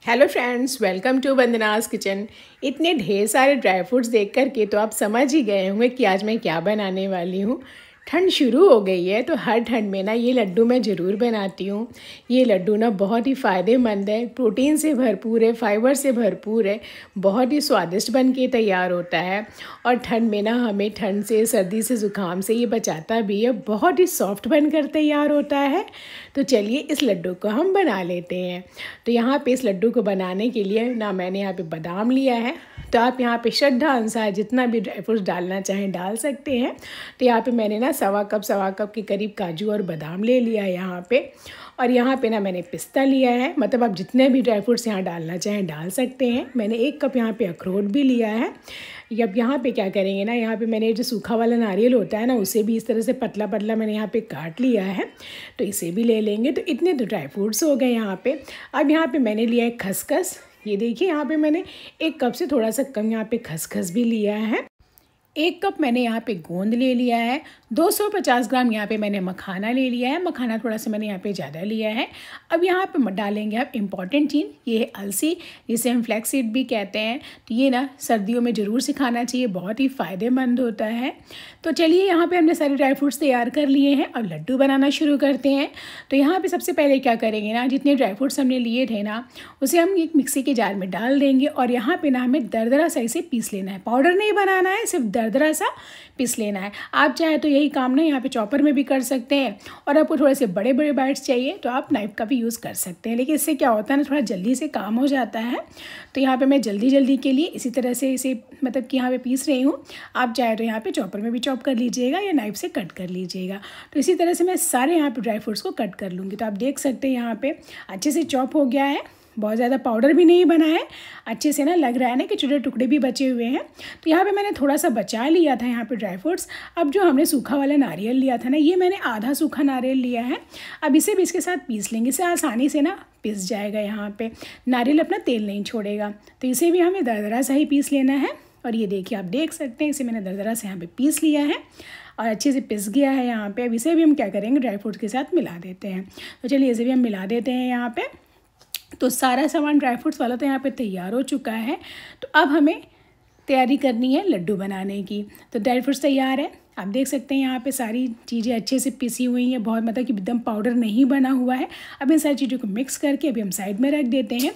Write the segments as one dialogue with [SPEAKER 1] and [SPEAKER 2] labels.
[SPEAKER 1] Hello friends, welcome to Vandana's kitchen. इतने ढेर सारे ड्राई फ्रूट्स देख कर के तो आप समझ ही गए होंगे कि आज मैं क्या बनाने वाली हूँ। ठंड शुरू हो गई है तो हर ठंड में ना ये लड्डू मैं ज़रूर बनाती हूँ। ये लड्डू ना बहुत ही फ़ायदेमंद है, प्रोटीन से भरपूर है, फाइबर से भरपूर है, बहुत ही स्वादिष्ट बन के तैयार होता है। और ठंड में ना हमें ठंड से, सर्दी से, ज़ुकाम से ये बचाता भी है। बहुत ही सॉफ्ट बनकर तैयार होता है। तो चलिए इस लड्डू को हम बना लेते हैं। तो यहाँ पे इस लड्डू को बनाने के लिए ना मैंने यहाँ पे बादाम लिया है। तो आप यहाँ पे श्रद्धा अनुसार जितना भी ड्राई फ्रूट्स डालना चाहें डाल सकते हैं। तो यहाँ पे मैंने ना सवा कप के करीब काजू और बादाम ले लिया है यहाँ पे। और यहाँ पे ना मैंने पिस्ता लिया है, मतलब आप जितने भी ड्राई फ्रूट्स यहाँ डालना चाहें डाल सकते हैं। मैंने 1 कप यहाँ पे अखरोट भी लिया है। अब यहाँ पे क्या करेंगे ना, यहाँ पे मैंने जो सूखा वाला नारियल होता है ना, उसे भी इस तरह से पतला पतला मैंने यहाँ पे काट लिया है। तो इसे भी ले लेंगे। तो इतने तो ड्राई फ्रूट्स हो गए यहाँ पे। अब यहाँ पे मैंने लिया है खसखस। ये देखिए यहाँ पे मैंने 1 कप से थोड़ा सा कम यहाँ पे खसखस भी लिया है। 1 कप मैंने यहाँ पे गोंद ले लिया है। 250 ग्राम यहाँ पे मैंने मखाना ले लिया है। मखाना थोड़ा सा मैंने यहाँ पे ज़्यादा लिया है। अब यहाँ पे डालेंगे आप इम्पॉर्टेंट चीज़, ये है अलसी, जिसे हम फ्लैक्स सीड भी कहते हैं। तो ये ना सर्दियों में ज़रूर से खाना चाहिए, बहुत ही फ़ायदेमंद होता है। तो चलिए यहाँ पे हमने सारे ड्राई फ्रूट्स तैयार कर लिए हैं और लड्डू बनाना शुरू करते हैं। तो यहाँ पे सबसे पहले क्या करेंगे ना, जितने ड्राई फ्रूट्स हमने लिए थे ना, उसे हम एक मिक्सी के जार में डाल देंगे। और यहाँ पे ना हमें दरदरा सही से पीस लेना है, पाउडर नहीं बनाना है, सिर्फ दरदरा सा पीस लेना है। आप चाहे तो यही काम ना यहाँ पे चॉपर में भी कर सकते हैं। और आपको थोड़े से बड़े बड़े बाइट्स चाहिए तो आप नाइफ का भी यूज़ कर सकते हैं। लेकिन इससे क्या होता है ना, थोड़ा जल्दी से काम हो जाता है। तो यहाँ पे मैं जल्दी के लिए इसी तरह से इसे मतलब कि यहाँ पे पीस रही हूँ। आप चाहे तो यहाँ पे चॉपर में भी चॉप कर लीजिएगा या नाइफ से कट कर लीजिएगा। तो इसी तरह से मैं सारे यहाँ पे ड्राई फ्रूट्स को कट कर लूँगी। तो आप देख सकते हैं यहाँ पे अच्छे से चॉप हो गया है, बहुत ज़्यादा पाउडर भी नहीं बना है, अच्छे से ना लग रहा है ना कि छोटे टुकड़े भी बचे हुए हैं। तो यहाँ पे मैंने थोड़ा सा बचा लिया था यहाँ पे ड्राई फ्रूट्स। अब जो हमने सूखा वाला नारियल लिया था ना, ये मैंने आधा सूखा नारियल लिया है। अब इसे भी इसके साथ पीस लेंगे, इसे आसानी से ना पिस जाएगा। यहाँ पे नारियल अपना तेल नहीं छोड़ेगा। तो इसे भी हमें दरदरा सा ही पीस लेना है। और ये देखिए, आप देख सकते हैं इसे मैंने दरदरा से यहाँ पे पीस लिया है और अच्छे से पिस गया है यहाँ पे। अब इसे भी हम क्या करेंगे, ड्राई फ्रूट्स के साथ मिला देते हैं। तो चलिए इसे भी हम मिला देते हैं यहाँ पे। तो सारा सामान ड्राई फ्रूट्स वाला तो यहाँ पे तैयार हो चुका है। तो अब हमें तैयारी करनी है लड्डू बनाने की। तो ड्राई फ्रूट्स तैयार है, आप देख सकते हैं यहाँ पे सारी चीज़ें अच्छे से पिसी हुई हैं, बहुत मतलब कि एकदम पाउडर नहीं बना हुआ है। अब इन सारी चीज़ों को मिक्स करके अभी हम साइड में रख देते हैं।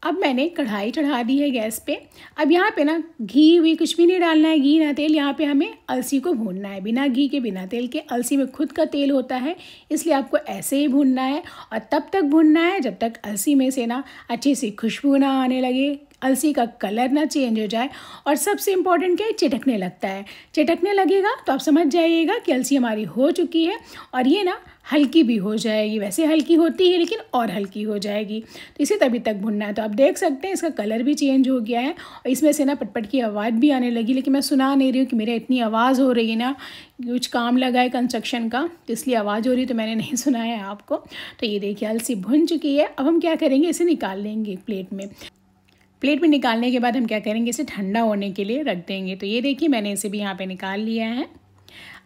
[SPEAKER 1] अब मैंने कढ़ाई चढ़ा दी है गैस पे। अब यहाँ पे ना घी हुई कुछ भी नहीं डालना है, घी ना तेल। यहाँ पे हमें अलसी को भूनना है, बिना घी के बिना तेल के। अलसी में खुद का तेल होता है, इसलिए आपको ऐसे ही भूनना है। और तब तक भूनना है जब तक अलसी में से ना अच्छी सी खुशबू ना आने लगे, अलसी का कलर ना चेंज हो जाए। और सबसे इम्पॉर्टेंट क्या है, चिटकने लगता है। चिटकने लगेगा तो आप समझ जाइएगा कि अलसी हमारी हो चुकी है। और ये ना हल्की भी हो जाएगी, वैसे हल्की होती है लेकिन और हल्की हो जाएगी। तो इसे तभी तक भुनना है। तो आप देख सकते हैं इसका कलर भी चेंज हो गया है और इसमें से ना पटपट की आवाज़ भी आने लगी। लेकिन मैं सुना नहीं रही हूँ कि मेरे इतनी आवाज़ हो रही है ना, कुछ काम लगा है कंस्ट्रक्शन का, तो इसलिए आवाज़ हो रही है, तो मैंने नहीं सुनाया है आपको। तो ये देखिए अलसी भुन चुकी है। अब हम क्या करेंगे, इसे निकाल लेंगे एक प्लेट में। प्लेट में निकालने के बाद हम क्या करेंगे, इसे ठंडा होने के लिए रख देंगे। तो ये देखिए मैंने इसे भी यहाँ पे निकाल लिया है।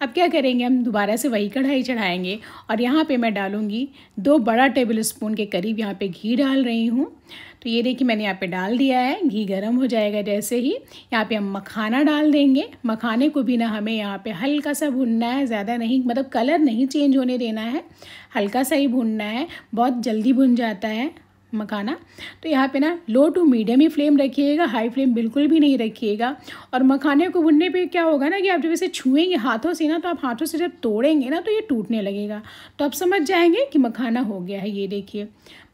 [SPEAKER 1] अब क्या करेंगे, हम दोबारा से वही कढ़ाई चढ़ाएंगे और यहाँ पे मैं डालूँगी 2 बड़ा टेबल स्पून के करीब यहाँ पे घी डाल रही हूँ। तो ये देखिए मैंने यहाँ पे डाल दिया है। घी गर्म हो जाएगा जैसे ही, यहाँ पे हम मखाना डाल देंगे। मखाने को भी ना हमें यहाँ पे हल्का सा भुनना है, ज़्यादा नहीं, मतलब कलर नहीं चेंज होने देना है, हल्का सा ही भुनना है। बहुत जल्दी भुन जाता है मखाना। तो यहाँ पे ना लो टू मीडियम ही फ्लेम रखिएगा, हाई फ्लेम बिल्कुल भी नहीं रखिएगा। और मखाने को भुनने पे क्या होगा ना कि आप जब इसे छुएंगे हाथों से ना, तो आप हाथों से जब तोड़ेंगे ना तो ये टूटने लगेगा। तो आप समझ जाएंगे कि मखाना हो गया है। ये देखिए,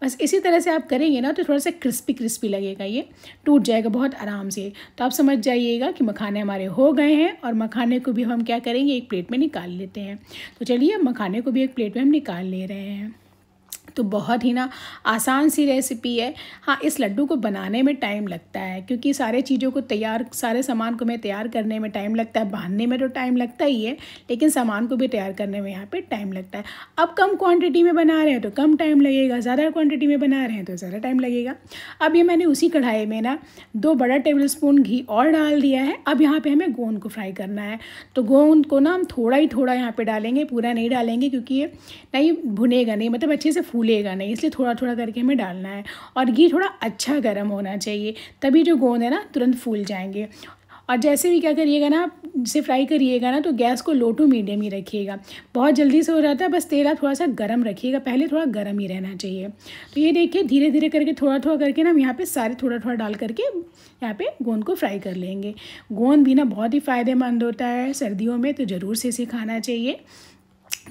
[SPEAKER 1] बस इसी तरह से आप करेंगे ना तो थोड़ा सा क्रिस्पी लगेगा, ये टूट जाएगा बहुत आराम से। तो आप समझ जाइएगा कि मखाने हमारे हो गए हैं। और मखाने को भी हम क्या करेंगे, एक प्लेट में निकाल लेते हैं। तो चलिए मखाने को भी एक प्लेट में हम निकाल ले रहे हैं। तो बहुत ही ना आसान सी रेसिपी है। हाँ, इस लड्डू को बनाने में टाइम लगता है क्योंकि सारे चीज़ों को सारे सामान को मैं तैयार करने में टाइम लगता है। बांधने में तो टाइम लगता ही है, लेकिन सामान को भी तैयार करने में यहाँ पे टाइम लगता है। अब कम क्वांटिटी में बना रहे हैं तो कम टाइम लगेगा, ज़्यादा क्वांटिटी में बना रहे हैं तो ज़्यादा टाइम लगेगा। अब ये मैंने उसी कढ़ाई में ना 2 बड़ा टेबल स्पून घी और डाल दिया है। अब यहाँ पर हमें गोंद को फ्राई करना है। तो गोंद को ना हम थोड़ा ही थोड़ा यहाँ पर डालेंगे, पूरा नहीं डालेंगे क्योंकि ये नहीं भुनेगा नहीं, मतलब अच्छे से फूल फूलेगा नहीं, इसलिए थोड़ा थोड़ा करके हमें डालना है। और घी थोड़ा अच्छा गर्म होना चाहिए, तभी जो गोंद है ना तुरंत फूल जाएंगे। और जैसे भी क्या करिएगा ना, आप इसे फ्राई करिएगा ना तो गैस को लो टू मीडियम ही रखिएगा। बहुत जल्दी से हो जाता है, बस तेल आप थोड़ा सा गर्म रखिएगा, पहले थोड़ा गर्म ही रहना चाहिए। तो ये देखिए धीरे धीरे करके थोड़ा थोड़ा करके ना हम यहाँ पे सारे थोड़ा थोड़ा डाल करके यहाँ पे गोंद को फ्राई कर लेंगे। गोंद भी ना बहुत ही फ़ायदेमंद होता है सर्दियों में, तो ज़रूर से इसे खाना चाहिए।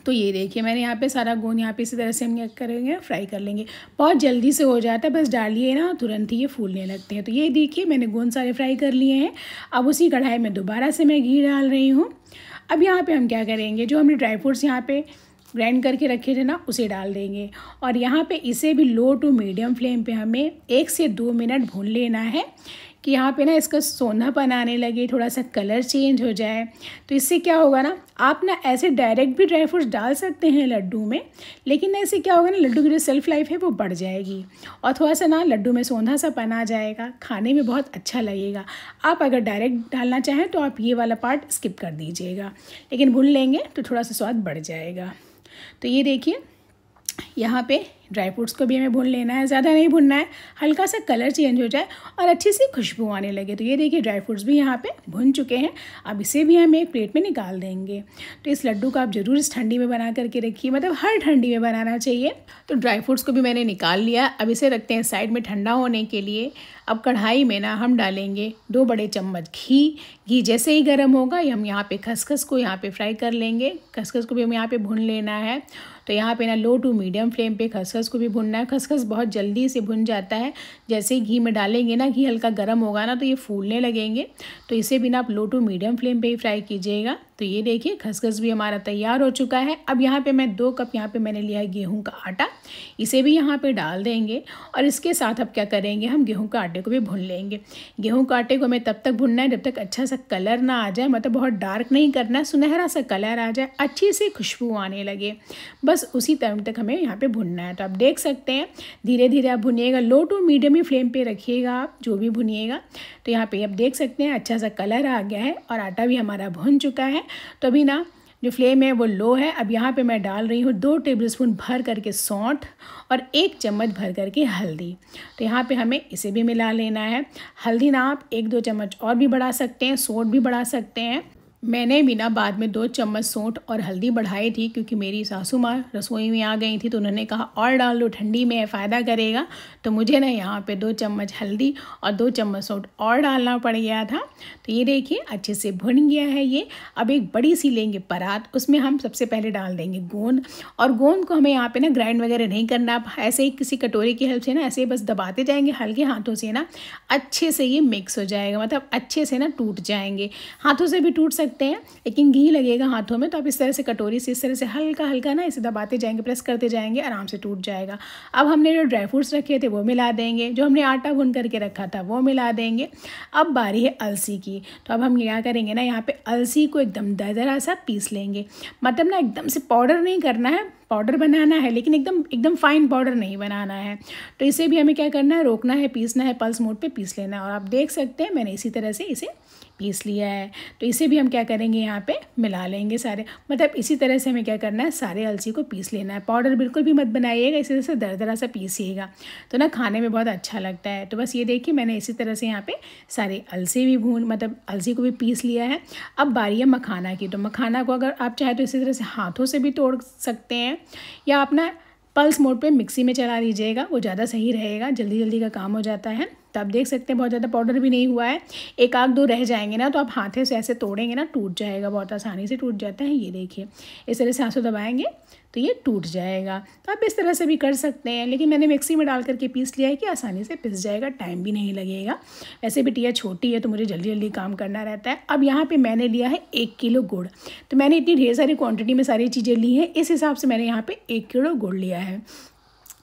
[SPEAKER 1] तो ये देखिए मैंने यहाँ पे सारा गोंद यहाँ पे इसी तरह से हम क्या करेंगे, फ्राई कर लेंगे। बहुत जल्दी से हो जाता है, बस डालिए ना तुरंत ही ये फूलने लगते हैं। तो ये देखिए मैंने गोंद सारे फ्राई कर लिए हैं। अब उसी कढ़ाई में दोबारा से मैं घी डाल रही हूँ। अब यहाँ पे हम क्या करेंगे, जो हमने ड्राई फ्रूट्स यहाँ पे ग्राइंड करके रखे थे ना, उसे डाल देंगे। और यहाँ पे इसे भी लो टू मीडियम फ्लेम पे हमें 1 से 2 मिनट भून लेना है, कि यहाँ पे ना इसका सोनापन आने लगे, थोड़ा सा कलर चेंज हो जाए। तो इससे क्या होगा ना, आप ना ऐसे डायरेक्ट भी ड्राई फ्रूट्स डाल सकते हैं लड्डू में, लेकिन ऐसे क्या होगा ना, लड्डू की जो सेल्फ लाइफ है वो बढ़ जाएगी और थोड़ा सा ना लड्डू में सोंधा सा पन आ जाएगा, खाने में बहुत अच्छा लगेगा। आप अगर डायरेक्ट डालना चाहें तो आप ये वाला पार्ट स्किप कर दीजिएगा, लेकिन भून लेंगे तो थोड़ा सा स्वाद बढ़ जाएगा। तो ये देखिए यहाँ पे ड्राई फ्रूट्स को भी हमें भून लेना है, ज़्यादा नहीं भूनना है, हल्का सा कलर चेंज हो जाए और अच्छी सी खुशबू आने लगे। तो ये देखिए ड्राई फ्रूट्स भी यहाँ पे भुन चुके हैं। अब इसे भी हम एक प्लेट में निकाल देंगे। तो इस लड्डू को आप ज़रूर इस ठंडी में बना करके रखिए, मतलब हर ठंडी में बनाना चाहिए। तो ड्राई फ्रूट्स को भी मैंने निकाल लिया। अब इसे रखते हैं साइड में ठंडा होने के लिए। अब कढ़ाई में ना हम डालेंगे 2 बड़े चम्मच घी। घी जैसे ही गर्म होगा हम यहाँ पे खसखस को यहाँ पे फ्राई कर लेंगे। खसखस को भी हम यहाँ पे भून लेना है। तो यहाँ पे ना लो टू मीडियम फ्लेम पे खसखस को भी भुनना है। खसखस बहुत जल्दी से भुन जाता है, जैसे ही घी में डालेंगे ना, घी हल्का गर्म होगा ना तो ये फूलने लगेंगे। तो इसे भी ना आप लो टू मीडियम फ्लेम पे ही फ्राई कीजिएगा। तो ये देखिए खसखस भी हमारा तैयार हो चुका है। अब यहाँ पे मैं 2 कप यहाँ पे मैंने लिया है गेहूं का आटा, इसे भी यहाँ पे डाल देंगे। और इसके साथ अब क्या करेंगे, हम गेहूं का आटे को भी भून लेंगे। गेहूं का आटे को हमें तब तक भुनना है जब तक अच्छा सा कलर ना आ जाए, मतलब बहुत डार्क नहीं करना है, सुनहरा सा कलर आ जाए, अच्छी सी खुशबू आने लगे, बस उसी टाइम तक हमें यहाँ पे भुनना है। तो आप देख सकते हैं धीरे धीरे आप भुनिएगा, लो टू मीडियम ही फ्लेम पे रखिएगा आप जो भी भुनिएगा। तो यहाँ पे आप देख सकते हैं अच्छा सा कलर आ गया है और आटा भी हमारा भुन चुका है। तो अभी ना जो फ्लेम है वो लो है। अब यहाँ पे मैं डाल रही हूँ 2 टेबलस्पून भर करके सौंठ और 1 चम्मच भर करके हल्दी। तो यहाँ पे हमें इसे भी मिला लेना है। हल्दी ना आप 1-2 चम्मच और भी बढ़ा सकते हैं, सौंठ भी बढ़ा सकते हैं। मैंने भी ना बाद में 2 चम्मच सौंठ और हल्दी बढ़ाई थी, क्योंकि मेरी सासू माँ रसोई में आ गई थी तो उन्होंने कहा और डाल लो, ठंडी में फ़ायदा करेगा। तो मुझे ना यहाँ पे 2 चम्मच हल्दी और 2 चम्मच सौंठ और डालना पड़ गया था। तो ये देखिए अच्छे से भुन गया है ये। अब एक बड़ी सी लेंगे परात, उसमें हम सबसे पहले डाल देंगे गोंद। और गोंद को हमें यहाँ पे ना ग्राइंड वगैरह नहीं करना, आप ऐसे ही किसी कटोरी की हेल्प से ना ऐसे ही बस दबाते जाएंगे हल्के हाथों से ना, अच्छे से ये मिक्स हो जाएगा, मतलब अच्छे से ना टूट जाएंगे। हाथों से भी टूट सकते हैं, लेकिन घी लगेगा हाथों में, तो आप इस तरह से कटोरी से इस तरह से हल्का हल्का ना इसे दबाते जाएंगे, प्रेस करते जाएंगे, आराम से टूट जाएगा। अब हमने जो ड्राई फ्रूट्स रखे थे वो मिला देंगे, जो हमने आटा भून करके रखा था वो मिला देंगे। अब बारी है अलसी की। तो अब हम क्या करेंगे ना, यहाँ पे अलसी को एकदम दरदरा सा पीस लेंगे, मतलब ना एकदम से पाउडर नहीं करना है, पाउडर बनाना है लेकिन एकदम फाइन पाउडर नहीं बनाना है। तो इसे भी हमें क्या करना है, रोकना है, पीसना है, पल्स मोड पे पीस लेना है। और आप देख सकते हैं मैंने इसी तरह से इसे पीस लिया है। तो इसे भी हम क्या करेंगे, यहाँ पे मिला लेंगे सारे, मतलब इसी तरह से हमें क्या करना है, सारे अलसी को पीस लेना है। पाउडर बिल्कुल भी मत बनाइएगा, इसी तरह से दरदरा सा पीसिएगा, तो ना खाने में बहुत अच्छा लगता है। तो बस ये देखिए मैंने इसी तरह से यहाँ पे सारे अलसी भी मतलब अलसी को भी पीस लिया है। अब बारी है मखाना की। तो मखाना को अगर आप चाहे तो इसी तरह से हाथों से भी तोड़ सकते हैं, या अपना पल्स मोड पे मिक्सी में चला लीजिएगा, वो ज़्यादा सही रहेगा, जल्दी जल्दी का काम हो जाता है। तो आप देख सकते हैं बहुत ज़्यादा पाउडर भी नहीं हुआ है, 1-2 रह जाएंगे ना, तो आप हाथों से ऐसे तोड़ेंगे ना, टूट जाएगा, बहुत आसानी से टूट जाता है। ये देखिए इस तरह से हाथों दबाएंगे तो ये टूट जाएगा। तो आप इस तरह से भी कर सकते हैं, लेकिन मैंने मिक्सी में डाल करके पीस लिया है कि आसानी से पिस जाएगा, टाइम भी नहीं लगेगा। वैसे बिटिया छोटी है तो मुझे जल्दी जल्दी काम करना रहता है। अब यहाँ पे मैंने लिया है 1 किलो गुड़। तो मैंने इतनी ढेर सारी क्वांटिटी में सारी चीज़ें ली हैं, इस हिसाब से मैंने यहाँ पे 1 किलो गुड़ लिया है।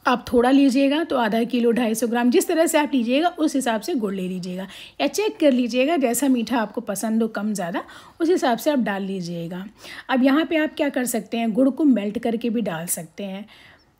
[SPEAKER 1] आप थोड़ा लीजिएगा तो आधा किलो 250 ग्राम, जिस तरह से आप लीजिएगा उस हिसाब से गुड़ ले लीजिएगा, या चेक कर लीजिएगा जैसा मीठा आपको पसंद हो, कम ज़्यादा, उस हिसाब से आप डाल लीजिएगा। अब यहाँ पे आप क्या कर सकते हैं, गुड़ को मेल्ट करके भी डाल सकते हैं।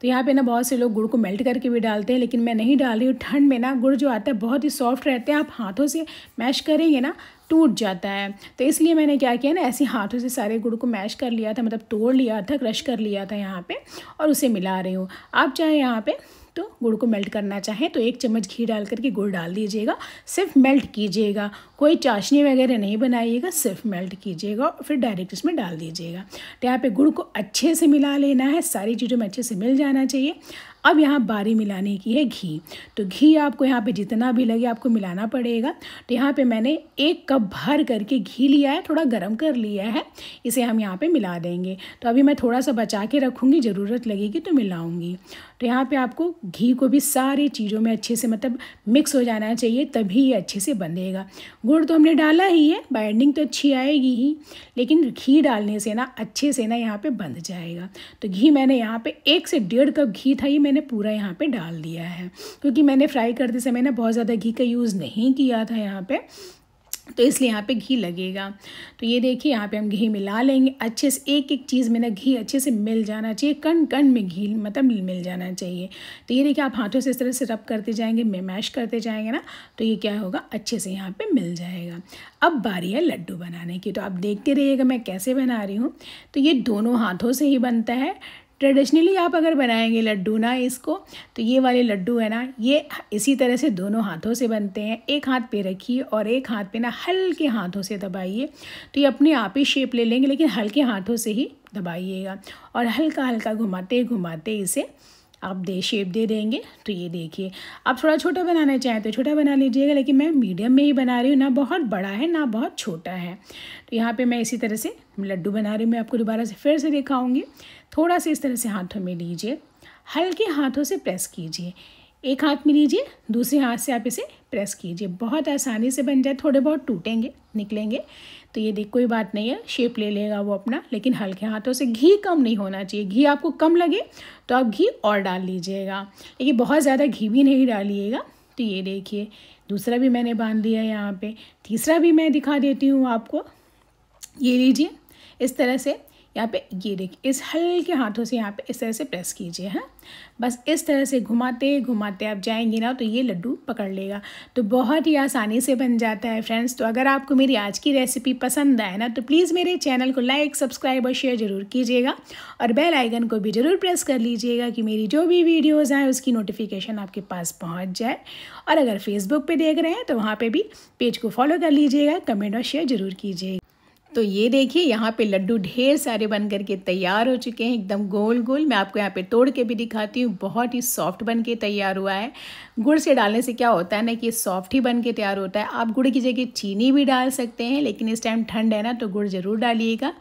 [SPEAKER 1] तो यहाँ पे ना बहुत से लोग गुड़ को मेल्ट करके भी डालते हैं, लेकिन मैं नहीं डाल रही हूँ। ठंड में ना गुड़ जो आता है बहुत ही सॉफ्ट रहते हैं, आप हाथों से मैश करेंगे ना टूट जाता है। तो इसलिए मैंने क्या किया ना, ऐसे हाथों से सारे गुड़ को मैश कर लिया था, मतलब तोड़ लिया था, क्रश कर लिया था यहाँ पे, और उसे मिला रही हूँ। आप चाहे यहाँ पे तो गुड़ को मेल्ट करना चाहें तो 1 चम्मच घी डाल करके गुड़ डाल दीजिएगा, सिर्फ मेल्ट कीजिएगा, कोई चाशनी वगैरह नहीं बनाइएगा, सिर्फ मेल्ट कीजिएगा और फिर डायरेक्ट इसमें डाल दीजिएगा। तो यहाँ पे गुड़ को अच्छे से मिला लेना है, सारी चीज़ों में अच्छे से मिल जाना चाहिए। अब यहाँ बारी मिलाने की है घी। तो घी आपको यहाँ पे जितना भी लगे आपको मिलाना पड़ेगा। तो यहाँ पे मैंने 1 कप भर करके घी लिया है, थोड़ा गर्म कर लिया है, इसे हम यहाँ पे मिला देंगे। तो अभी मैं थोड़ा सा बचा के रखूँगी, ज़रूरत लगेगी तो मिलाऊँगी। तो यहाँ पे आपको घी को भी सारी चीज़ों में अच्छे से मतलब मिक्स हो जाना चाहिए, तभी ये अच्छे से बंधेगा। गुड़ तो हमने डाला ही है, बाइंडिंग तो अच्छी आएगी ही, लेकिन घी डालने से ना अच्छे से ना यहाँ पे बंध जाएगा। तो घी मैंने यहाँ पे 1 से 1.5 कप घी था, ये मैंने पूरा यहाँ पे डाल दिया है, क्योंकि मैंने फ्राई करते समय ना बहुत ज़्यादा घी का यूज़ नहीं किया था यहाँ पे, तो इसलिए यहाँ पे घी लगेगा। तो ये देखिए यहाँ पे हम घी मिला लेंगे अच्छे से, एक एक चीज़ में ना घी अच्छे से मिल जाना चाहिए, कण कण में घी मतलब मिल जाना चाहिए। तो ये देखिए आप हाथों से इस तरह से रब करते जाएंगे, मैश करते जाएंगे ना, तो ये क्या होगा, अच्छे से यहाँ पे मिल जाएगा। अब बारी है लड्डू बनाने की, तो आप देखते रहिएगा मैं कैसे बना रही हूँ। तो ये दोनों हाथों से ही बनता है। ट्रेडिशनली आप अगर बनाएंगे लड्डू ना इसको, तो ये वाले लड्डू है ना, ये इसी तरह से दोनों हाथों से बनते हैं। एक हाथ पे रखिए और एक हाथ पे ना हल्के हाथों से दबाइए, तो ये अपने आप ही शेप ले लेंगे, लेकिन हल्के हाथों से ही दबाइएगा और हल्का हल्का घुमाते घुमाते इसे आप शेप दे देंगे। तो ये देखिए, आप थोड़ा छोटा बनाना चाहें तो छोटा बना लीजिएगा, लेकिन मैं मीडियम में ही बना रही हूँ, ना बहुत बड़ा है ना बहुत छोटा है। तो यहाँ पे मैं इसी तरह से लड्डू बना रही हूँ। मैं आपको दोबारा से फिर से दिखाऊंगी। थोड़ा सा इस तरह से हाथों में लीजिए, हल्के हाथों से प्रेस कीजिए, एक हाथ में लीजिए, दूसरे हाथ से आप इसे प्रेस कीजिए, बहुत आसानी से बन जाए। थोड़े बहुत टूटेंगे, निकलेंगे, तो ये देख कोई बात नहीं है, शेप ले लेगा वो अपना, लेकिन हल्के हाथों से। घी कम नहीं होना चाहिए, घी आपको कम लगे तो आप घी और डाल लीजिएगा, लेकिन बहुत ज़्यादा घी भी नहीं डालिएगा। तो ये देखिए दूसरा भी मैंने बांध दिया यहाँ पे, तीसरा भी मैं दिखा देती हूँ आपको। ये लीजिए इस तरह से, यहाँ पे ये देखिए इस हल्के हाथों से यहाँ पे इस तरह से प्रेस कीजिए। हाँ, बस इस तरह से घुमाते घुमाते आप जाएंगे ना, तो ये लड्डू पकड़ लेगा। तो बहुत ही आसानी से बन जाता है फ्रेंड्स। तो अगर आपको मेरी आज की रेसिपी पसंद आए ना, तो प्लीज़ मेरे चैनल को लाइक, सब्सक्राइब और शेयर ज़रूर कीजिएगा, और बेल आइकन को भी ज़रूर प्रेस कर लीजिएगा कि मेरी जो भी वीडियोज़ आए उसकी नोटिफिकेशन आपके पास पहुँच जाए। और अगर फेसबुक पर देख रहे हैं तो वहाँ पर भी पेज को फॉलो कर लीजिएगा, कमेंट और शेयर ज़रूर कीजिएगा। तो ये देखिए यहाँ पे लड्डू ढेर सारे बन करके तैयार हो चुके हैं, एकदम गोल गोल। मैं आपको यहाँ पे तोड़ के भी दिखाती हूँ, बहुत ही सॉफ्ट बन के तैयार हुआ है। गुड़ से डालने से क्या होता है ना कि सॉफ्ट ही बन के तैयार होता है। आप गुड़ की जगह चीनी भी डाल सकते हैं, लेकिन इस टाइम ठंड है ना, तो गुड़ ज़रूर डालिएगा।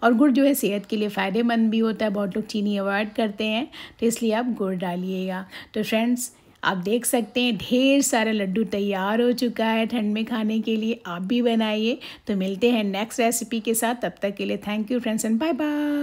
[SPEAKER 1] और गुड़ जो है सेहत के लिए फ़ायदेमंद भी होता है, बहुत लोग चीनी अवॉइड करते हैं, तो इसलिए आप गुड़ डालिएगा। तो फ्रेंड्स आप देख सकते हैं ढेर सारा लड्डू तैयार हो चुका है ठंड में खाने के लिए, आप भी बनाइए। तो मिलते हैं नेक्स्ट रेसिपी के साथ, तब तक के लिए thank you friends and bye bye.